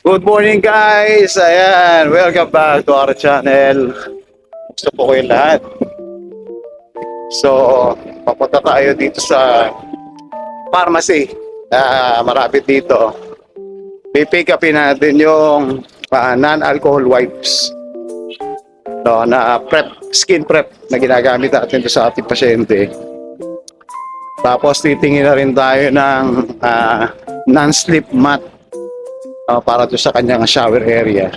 Good morning guys! Ayan, welcome back to our channel. Gusto po kayo lahat. So, papunta tayo dito sa pharmacy. Marapit dito. Pipick upin natin yung non-alcohol wipes. No, na prep, skin prep na ginagamit natin sa ating pasyente. Tapos titingin na rin tayo ng non-slip mat. Para doon sa kanyang shower area.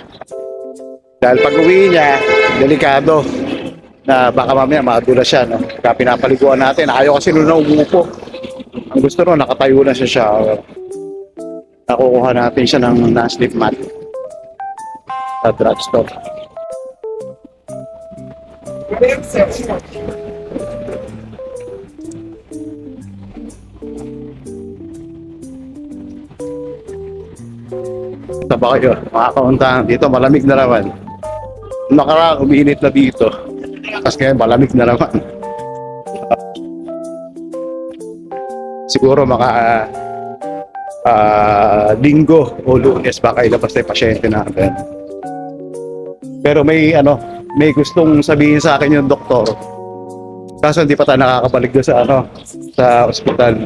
Dahil pag uwi niya, delikado na baka mamaya madulas siya. No? Kaya pinapaliguan natin. Ayaw kasi na umupo. Ang gusto ron, nakatayo na sa shower. Nakukuha natin siya ng non-slip mat sa drugstore. Taba kayo, mga kauntahan dito, malamig na naman. Nakaraan, umiinit na dito. Tapos ngayon, malamig na naman. Siguro mga linggo o Lunes baka ilabas na yung pasyente natin. Pero may gustong sabihin sa akin yung doktor. Kaso hindi pa tayo nakakabalik doon sa ospital.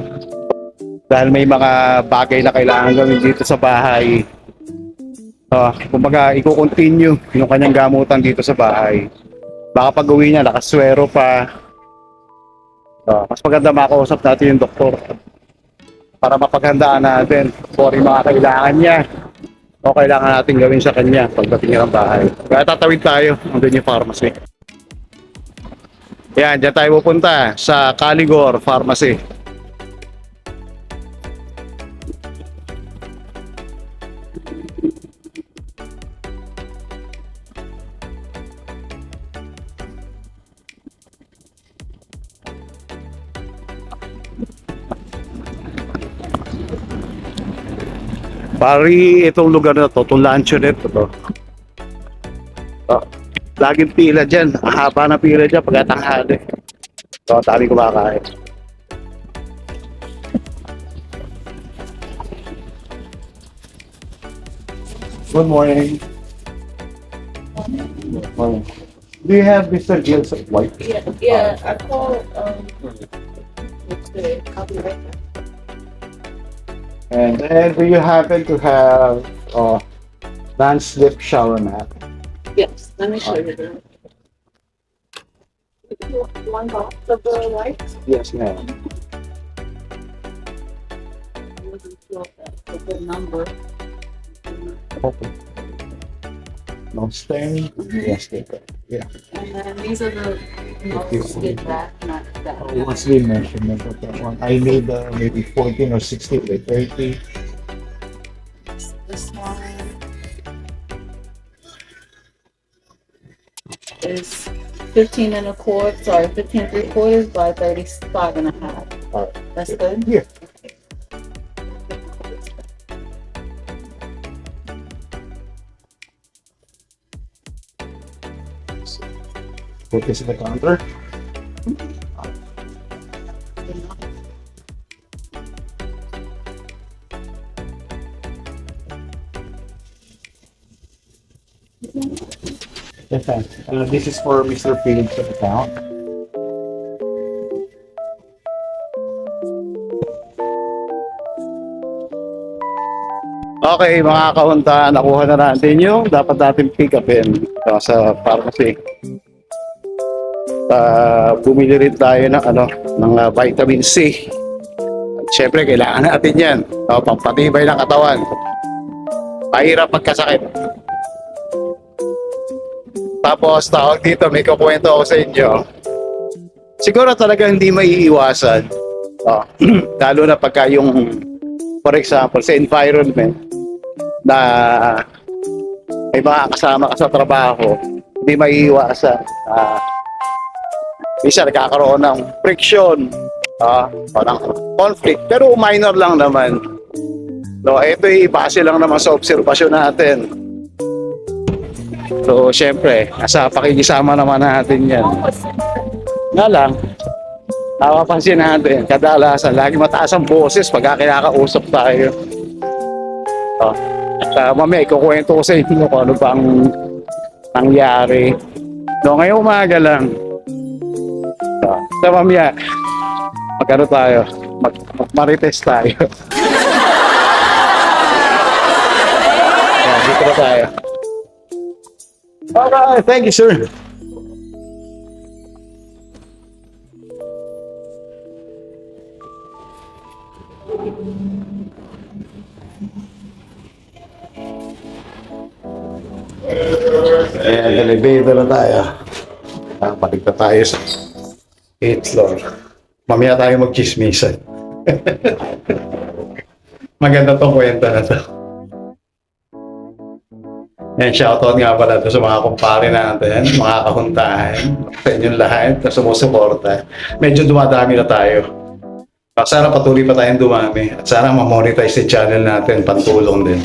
Dahil may mga bagay na kailangan gawin dito sa bahay. Kumbaga, i-continue yung kanyang gamutan dito sa bahay. Baka pag uwi niya, nakaswero pa. Mas maganda makausap natin yung doktor para mapaghandaan natin for yung mga kailangan niya o kailangan natin gawin sa kanya pagdating niya ng bahay. Kaya tatawid tayo, andun yung pharmacy. Yan, dyan tayo pupunta sa Caligor Pharmacy. Pari itong lugar na to, itong luncheonette to. Laging pila dyan. Haba na pila dyan pagkatanghali. So, tali kumakain. Good morning. Good morning. Do you have Mr. Gil's wife? Yeah, I called the copywriter. And then, do you happen to have non-slip shower mat? Yes, let me show you that. One box of the lights. Yes, ma'am. I wasn't sure if that's a good number. Okay. No stain? Yes, yeah. And then these are the most get that, not that. What's the measurement of that one? I made maybe 14 or 16 by 30. This one is 15 and a quarter, sorry, 15 3/4 by 35 and a half. All right. That's good? Yeah. Put this in the counter. Yes, this is for Mr. Phillips' account. Okay, mga kaunta, nakuha na natin yung dapat natin pick upin sa pharmacy. Bumili rin tayo ng vitamin C. At syempre, kailangan natin yan. Pampatibay ng katawan. Mahirap pagkasakit. Tapos, tawag dito, may kukwento ako sa inyo. Siguro talaga hindi maiiwasan. Lalo na pagka yung, for example, sa environment na may mga kasama ka sa trabaho, hindi maiiwasan. Minsan nagkakaroon ng friction, ng conflict, pero minor lang naman. No, ito ay base lang naman sa obserbasyon natin. So, syempre, nasa pakikisama naman natin yan. Nga lang, napapansin natin, kadalasan, lagi mataas ang boses pag kinakausap tayo. Oh. At mamaya, ikukwento ko sa inyo kung ano bang nangyari. No, ngayong umaga lang. So, mamaya, magkano tayo? Magmarites tayo. Yan, dito na tayo. Alright, thank you, sir. Ayan, elevator na tayo. Balik na tayo sa 8th floor. Mamaya tayo mag-chismisan. Maganda tong kwenta na to. Yan, shoutout nga pala to sa mga kumpare natin, mga kahuntahan, sa inyong lahat na sumusuporta. Medyo dumadami na tayo. Sana patuloy pa tayong dumami at sana ma-monetize si channel natin, pantulong din.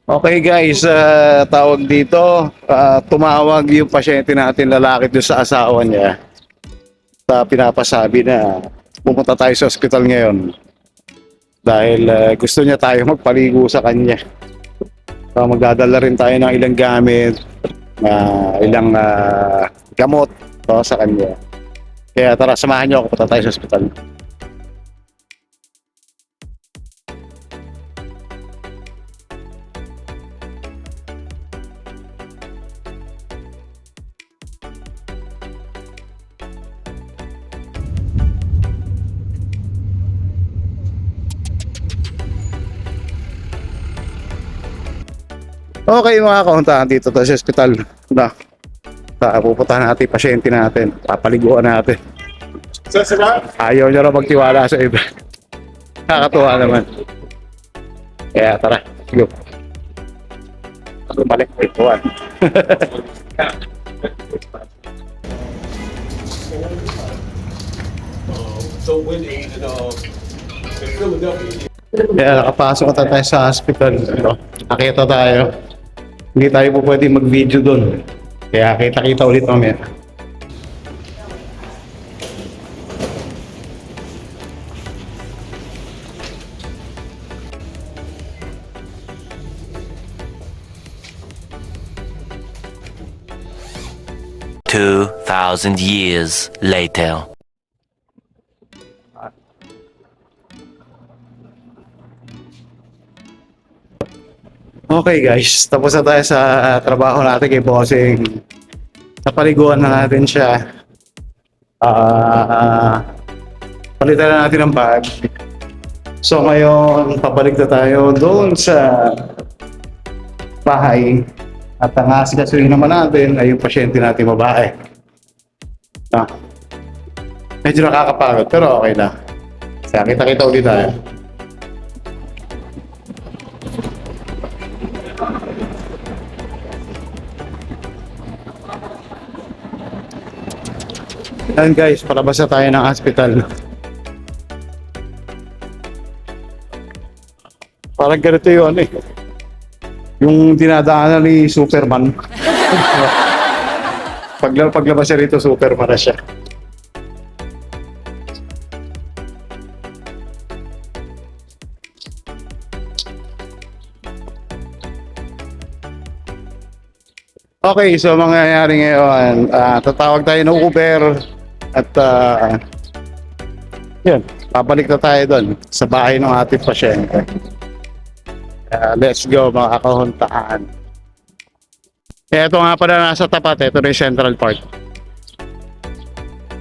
Okay guys, tawag dito, tumawag yung pasyente natin lalaki doon sa asawa niya. Pinapasabi na pumunta tayo sa ospital ngayon dahil gusto niya tayo magpaligo sa kanya. So, magdadala rin tayo ng ilang gamit, ilang gamot sa kanya. Kaya tara, samahan niyo ako, punta tayo sa ospital. Okay mga kahuntahan, dito tayo sa ospital na pupuntahan natin yung pasyente natin, papaliguan natin. Ayaw niya raw magtiwala sa iba. Nakakatuwa naman. Kaya tara, go. Bumalik, ituan. So when in Philadelphia. Kaya nakapasok na tayo sa hospital. Nakita tayo. Hindi tayo po pwede mag-video doon. Kaya kita-kita ulit mamaya. Two 2,000 years later. Okay guys, tapos na tayo sa trabaho natin kay Bossing. Napaliguan na natin siya. Palitan na natin ang bag. So ngayon, pabalik na tayo doon sa bahay. At ang asikasuhin naman natin ay yung pasyente natin babae. Medyo nakakapagod pero okay na. Kaya kita-kita ulit tayo. Yan guys, palabas na tayo ng hospital. Parang ganito yun yung dinadaanan ni Superman. Paglabas siya rito, Superman na siya. Okay, so mangyayari ngayon, tatawag tayo ng Uber at yun, babalik na tayo doon sa bahay ng ating pasyente. Let's go mga kahuntaan. Ito nga pala nasa tapat, ito na yung Central Park.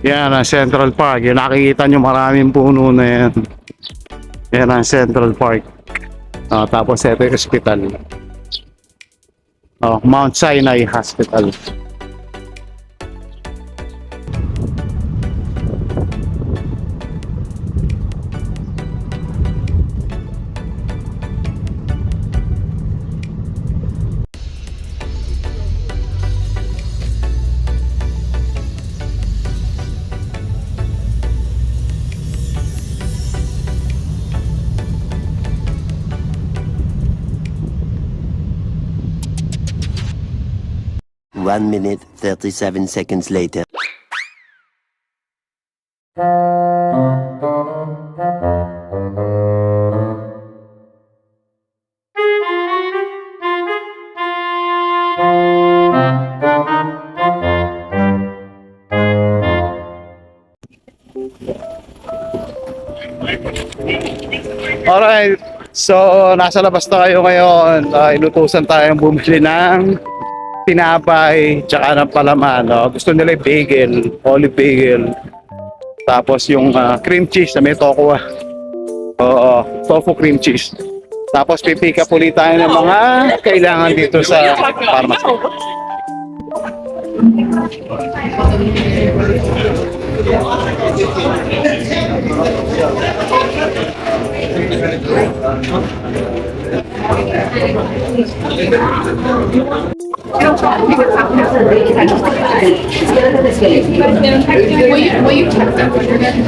Yan ang Central Park, yung nakikita nyo maraming puno na yan. Yan ang Central Park. Tapos ito yung hospital. Mount Sinai Hospital. 1 minute, 37 seconds later. Alright, so nasa labas tayo ngayon. Inutusan tayong bumili ng tinapay tsaka ng palaman. No? Gusto nila yung bagel, olive bagel. Tapos yung cream cheese na may toko. Oo, tofu cream cheese. Tapos pipick up ulit tayo ng mga kailangan dito sa pharmacy. Will you check that when you're getting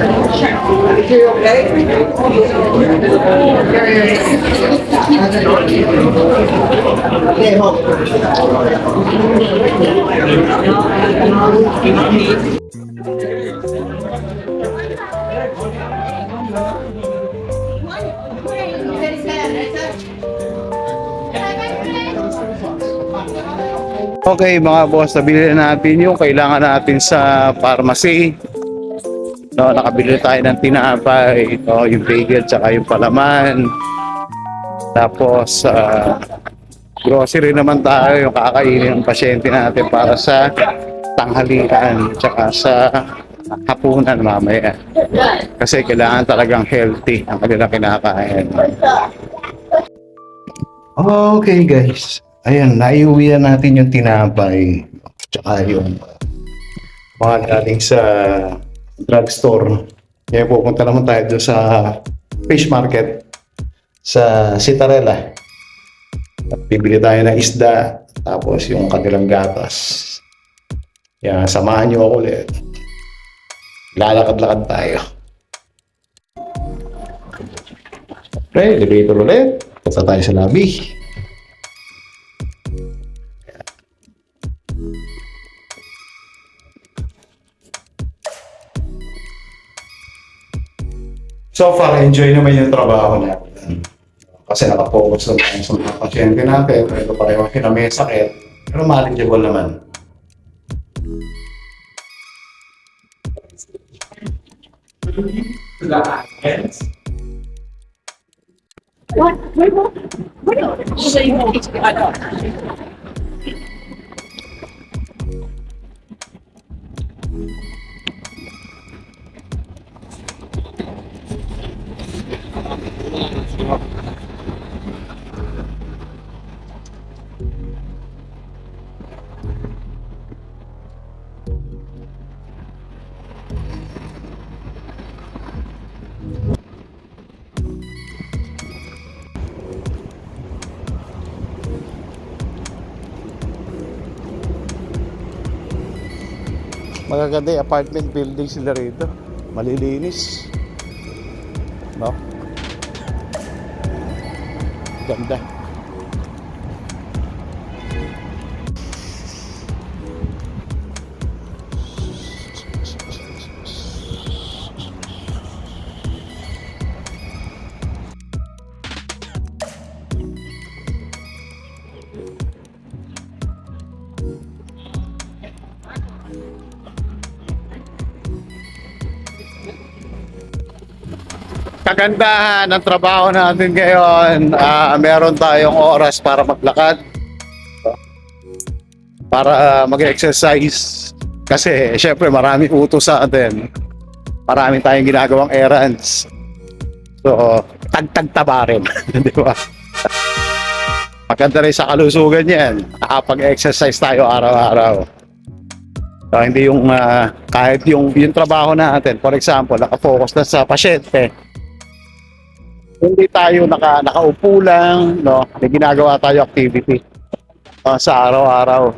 Okay mga boss, nabili na natin yung kailangan natin sa pharmacy. No, nakabili tayo ng tinapay, no, yung bagel tsaka yung palaman. Tapos grocery naman tayo, yung kakainin ng pasyente natin para sa tanghalian tsaka sa hapunan mamaya. Kasi kailangan talagang healthy ang kanilang kinakain. Okay guys, ayan, naiuwi na natin yung tinapay tsaka yung mga galing sa drugstore. Kaya pupunta naman tayo doon sa fish market sa Citarella. At bibili tayo ng isda tapos yung kanilang gatas. Kaya samahan nyo ako ulit. Lalakad-lakad tayo. Okay, elevator ulit. Punta tayo sa lobby. So far, enjoy naman yung trabaho natin. Kasi nakafocus lang tayo sa mga pasyente natin. Ito pareho sila may sakit. Pero manageable naman. Magaganda yung apartment building sila rito. Malilinis. No? Ganda. Kagandahan ng trabaho natin ngayon, meron tayong oras para maglakad, para mag-exercise. Kasi syempre maraming utos sa atin, marami tayong ginagawang errands. So, tagtag-taba rin, di ba? Maganda rin sa kalusugan yan, nakapag-exercise tayo araw-araw. So, hindi yung kahit yung trabaho natin, for example, nakafocus na sa pasyente, hindi tayo nakaupo lang, no? May ginagawa tayo activity sa araw-araw.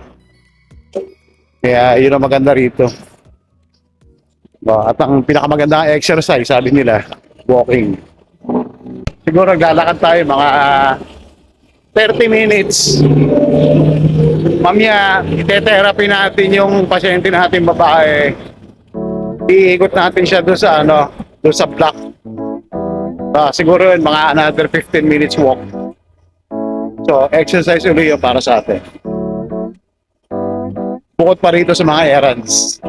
Kaya yun ang maganda rito. At ang pinakamagandang exercise, sabi nila, walking. Siguro naglalakad tayo mga 30 minutes mamaya, ite-therapy natin yung pasyente natin babae. Iikot natin siya doon sa doon sa block. Siguro yun, mga another 15 minutes walk. So, exercise ulit yun para sa atin. Bukod pa rito sa mga errands.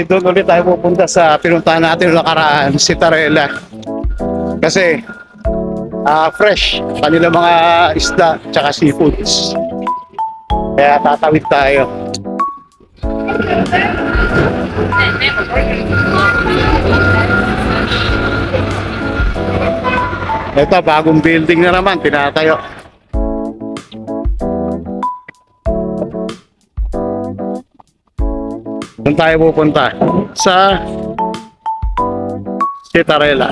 Doon ulit tayo pupunta sa pinuntahan natin noong nakaraan, si Tarela. Kasi, fresh, kanila mga isda, tsaka seafoods. Kaya tatawid tayo. Ito, bagong building na naman, tinatayo. Doon tayo pupunta sa Citarella.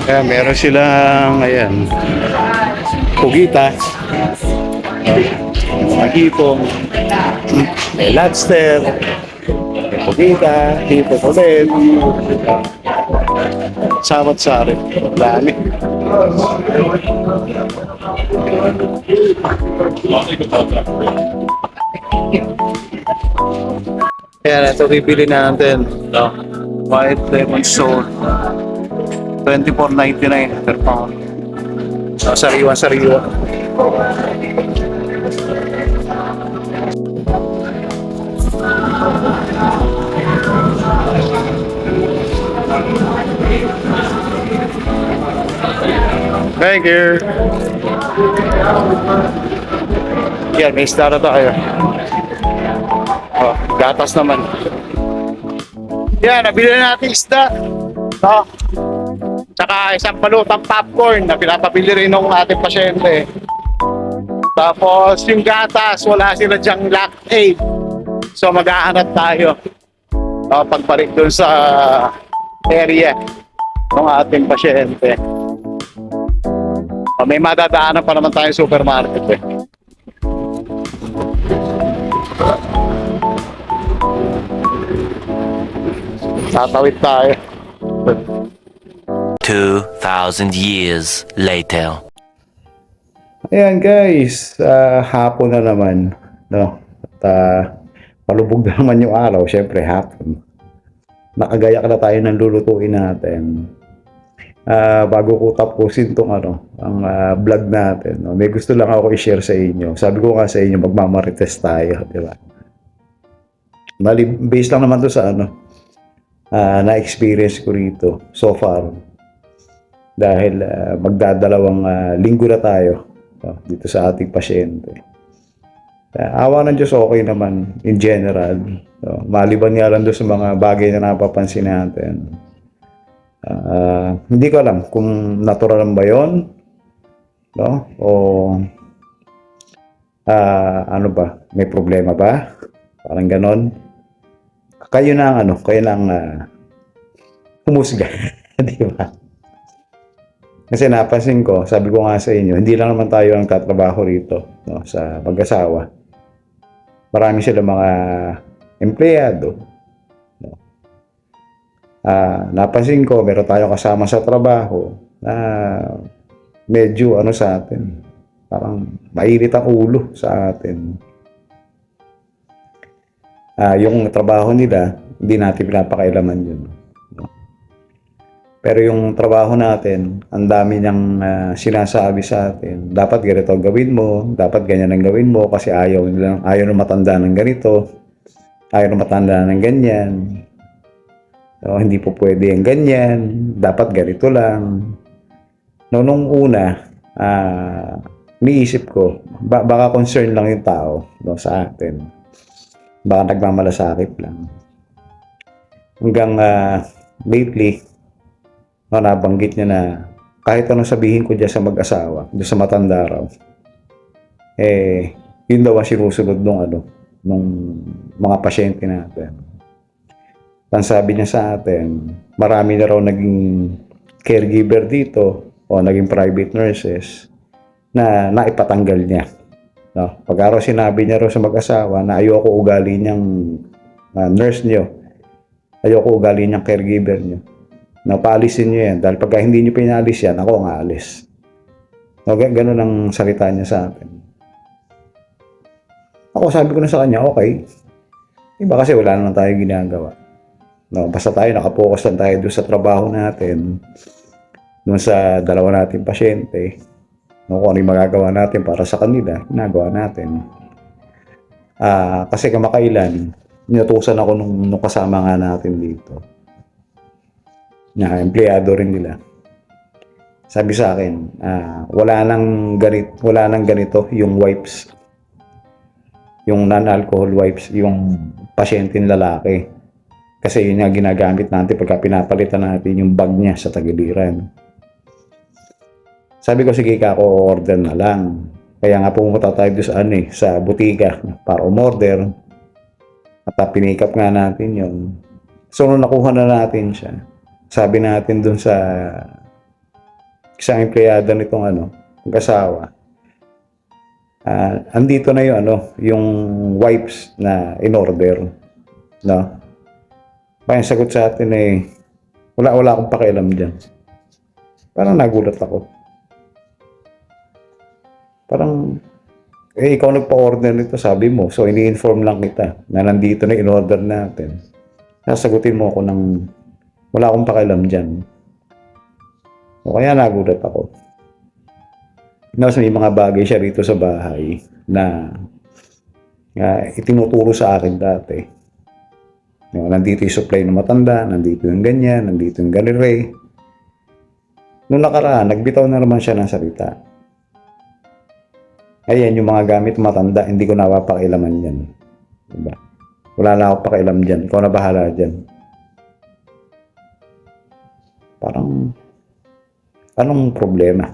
Kaya meron silang, ayan, pugita, mga hipong, may lobster, may pugita, hipong ulit, samot-sari, dami. Ayan, ito bibili natin, white lemon salt. 24.99 per pound. So, sariwa-sariwa. Thank you. Yan, may isda na tayo. Gatas naman. Yan, nabili na natin isda. Tsaka isang balotang popcorn na pinapabili rin ng ating pasyente. Tapos yung gatas, wala sila dyang lactate. So maghahanap tayo pagbalik dun sa area ng ating pasyente. May madadaanan pa naman tayong supermarket eh. Tatawid tayo. 2,000 years later. Ayan guys, hapon na naman, no? At palubog na naman yung araw, syempre hapon. Nakagayak na tayo ng lulutuin natin. Bago ko tapusin tong ang vlog natin, no? May gusto lang ako i-share sa inyo. Sabi ko nga sa inyo, magmamarites tayo, di ba? Based lang naman to sa na-experience ko rito so far. Dahil magdadalawang linggo na tayo dito sa ating pasyente. Awa ng Diyos, okay naman in general. Maliban nga lang doon sa mga bagay na napapansin natin. Hindi ko alam kung natural ba yun, no? O ano ba? May problema ba? Parang ganon. Kayo na humusga. Di ba? Kasi napansin ko, sabi ko nga sa inyo, hindi lang naman tayo ang katrabaho rito, no, sa mag-asawa. Marami sila mga empleyado. No. Napansin ko, meron tayong kasama sa trabaho na medyo sa atin. Parang mainit ang ulo sa atin. Yung trabaho nila, hindi natin pinapakailaman yun. Pero yung trabaho natin, ang dami niyang sinasabi sa atin. Dapat ganito ang gawin mo, dapat ganyan ang gawin mo kasi ayaw na matanda ng ganito, ayaw na matanda ng ganyan. So, hindi po pwede ang ganyan, dapat ganito lang. Nung una, iniisip ko, baka concern lang yung tao, no, sa atin. Baka nagmamalasakit lang. Hanggang lately, no, nabanggit niya na kahit anong sabihin ko dyan sa mag-asawa, dyan sa matanda raw, yun daw ang sinusunod nung mga pasyente natin. Ang sabi niya sa atin, marami na raw naging caregiver dito o naging private nurses na naipatanggal niya. No? Pag araw sinabi niya raw sa mag-asawa na ayoko ugali niyang nurse niyo, ayoko ugali niyang caregiver niyo. No, paalisin niyo yan. Dahil pagka hindi niyo pinalis yan, ako ang aalis. No, ganun ang salita niya sa akin. Ako sabi ko na sa kanya, okay. Iba kasi wala naman tayo ginagawa. No, basta tayo nakapokus lang tayo doon sa trabaho natin, doon sa dalawa nating pasyente. No, kung ano yung magagawa natin para sa kanila, ginagawa natin. Kasi kamakailan, inutusan ako nung kasama nga natin dito. Na empleyado rin nila. Sabi sa akin, wala nang ganito yung wipes. Yung non-alcohol wipes, yung pasyenteng lalaki. Kasi yun nga ginagamit natin pagka pinapalitan natin yung bag niya sa tagiliran. Sabi ko, sige ka, ako order na lang. Kaya nga pumunta tayo doon sa butika para umorder. At pinikap nga natin yun. So, nung nakuha na natin siya, sabi natin doon sa isang empleyado nitong mag-asawa, andito na yung wipes na in-order. No? Kaya sagot sa atin wala akong pakialam dyan. Parang nagulat ako. Parang, ikaw nagpa-order nito, sabi mo. So, ini-inform lang kita na nandito na in-order natin. Sasagutin mo ako ng wala akong pakialam dyan. O kaya nagulat ako. May mga bagay siya rito sa bahay na itinuturo sa akin dati. Nandito yung supply ng matanda, nandito yung ganyan, nandito yung gallery. Noong nakaraan, nagbitaw na naman siya ng salita. Ayan, yung mga gamit matanda, hindi ko napapakialaman yan. Diba? Wala na ako pakialam dyan. Ikaw na bahala dyan. Parang, anong problema?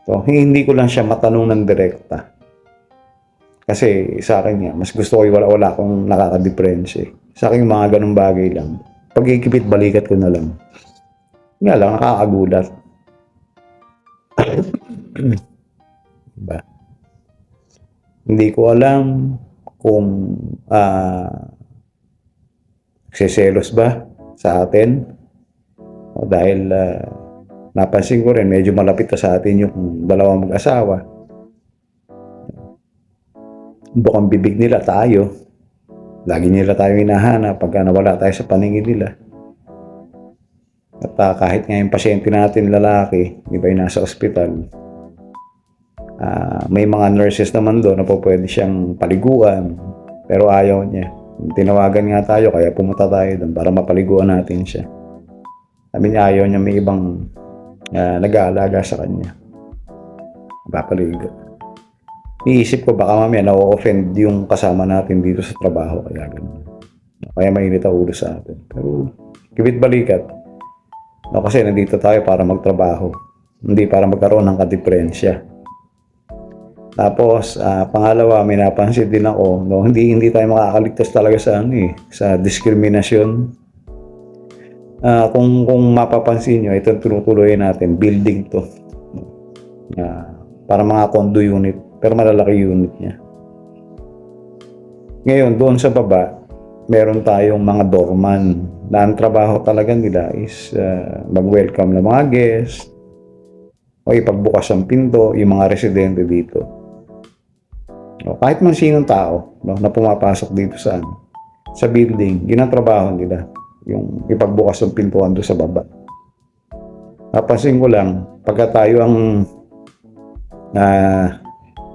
So, hindi ko lang siya matanong ng direkta. Kasi sa akin nga, mas gusto ko yung wala akong nakaka-difference. Sa akin, mga ganung bagay lang. Pag-ikipit, balikat ko na lang. Nga lang, nakakagulat. Diba? Hindi ko alam kung seselos ba sa atin. O dahil napansin ko rin, medyo malapit na sa atin yung dalawang mag-asawa. Bukang bibig nila tayo. Lagi nila tayo hinahanap pagka nawala tayo sa paningin nila. At kahit nga yung pasyente natin lalaki, di ba yung nasa ospital, may mga nurses naman doon na po pwede siyang paliguan, pero ayaw niya. Tinawagan nga tayo, kaya pumunta tayo doon para mapaliguan natin siya. Sabi niya, ayaw niya, may ibang nag-aalaga sa kanya. Papaligo. Iisip ko baka mamaya na-offend yung kasama natin dito sa trabaho, kaya ganun. Kaya mainit ang ulo sa atin. Pero kibit balikat. Kasi nandito tayo para magtrabaho, hindi para magkaroon ng kadiferensya. Tapos, pangalawa, may napansin din ako, hindi tayo makakaligtas talaga sa diskriminasyon. Kung mapapansin nyo, itong tinutuloy natin, building to. Para mga condo unit, pero malalaki unit niya. Ngayon, doon sa baba, meron tayong mga doorman na ang trabaho talaga nila is mag-welcome ng mga guests o ipagbukas ang pinto, yung mga residente dito. Kahit man sinong tao na pumapasok dito sa building, yun ang trabaho nila, yung ipagbukas ng pintuan doon sa baba. Napansin ko lang, pagka tayo ang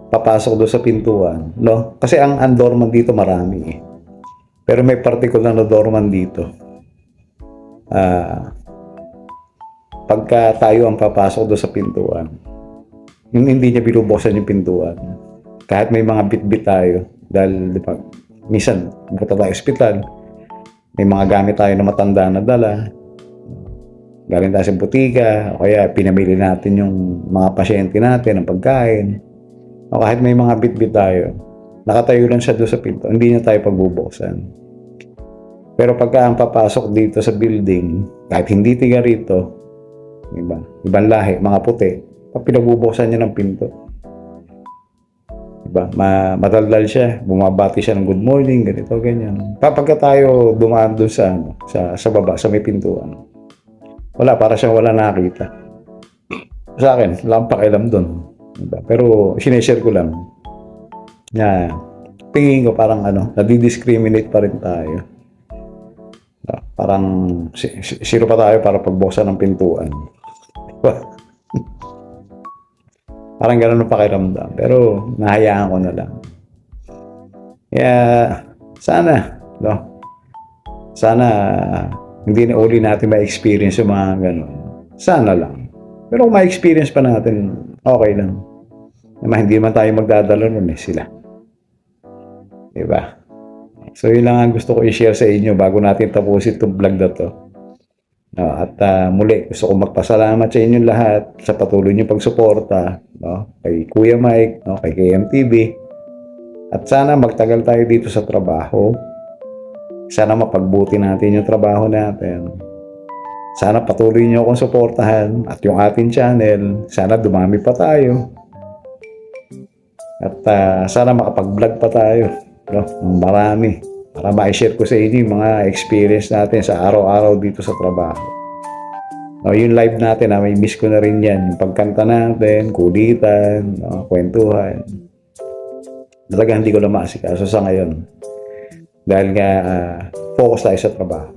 papasok doon sa pintuan, kasi ang doorman dito marami pero may particular na doorman dito. Pagka tayo ang papasok doon sa pintuan, hindi niya binubuksan yung pintuan. Kahit may mga bit-bit tayo. Dahil, di ba, minsan, punta tayo ospital, may mga gamit tayo na matanda na dala. Galing tayo sa butika, o kaya pinamili natin yung mga pasyente natin ng pagkain. O kahit may mga bit-bit tayo, nakatayo lang siya doon sa pinto, hindi niya tayo pagbubuksan. Pero pagka ang papasok dito sa building, kahit hindi tiga rito, diba, ibang lahi, mga puti, pinagbubuksan niya ng pinto. Diba? Madaldal siya, bumabati siya ng good morning, ganito, ganyan. Pagka tayo dumaan doon sa baba, sa may pintuan, wala, para siyang wala nakita. Sa akin, wala akong pakialam doon. Diba? Pero sineshare ko lang na tingin ko parang nadidiscriminate pa rin tayo. Parang sino pa tayo para pagbuksan ng pintuan. Parang gano'n ang pakiramdam. Pero nahayaan ko na lang. Kaya sana, sana hindi na uli natin ma-experience yung mga gano'n. Sana lang. Pero kung ma-experience pa natin, okay lang. Hindi man tayo magdadala nun sila. Diba? So yun lang ang gusto ko i-share sa inyo bago natin tapusin itong vlog na to. At muli, gusto ko magpasalamat sa inyo lahat sa patuloy niyo pagsuporta, kay Kuya Mike, kay KMTV. At sana magtagal tayo dito sa trabaho. Sana mapagbuti natin yung trabaho natin. Sana patuloy niyo akong suportahan at yung ating channel, sana dumami pa tayo. At sana makapag-vlog pa tayo. Marami. Para ma-share ko sa inyo yung mga experience natin sa araw-araw dito sa trabaho. Yung live natin, may miss ko na rin yan. Yung pagkanta natin, kulitan, kwentuhan. Talaga hindi ko na maasikaso sa ngayon. Dahil nga, focus tayo sa trabaho.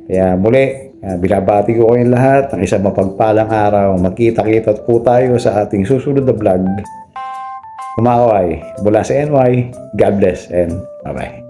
Kaya muli, binabati ko kayong lahat ng isang mapagpalang araw. Magkita-kita po tayo sa ating susunod na vlog. Kumakaway mula sa NY. God bless and bye-bye.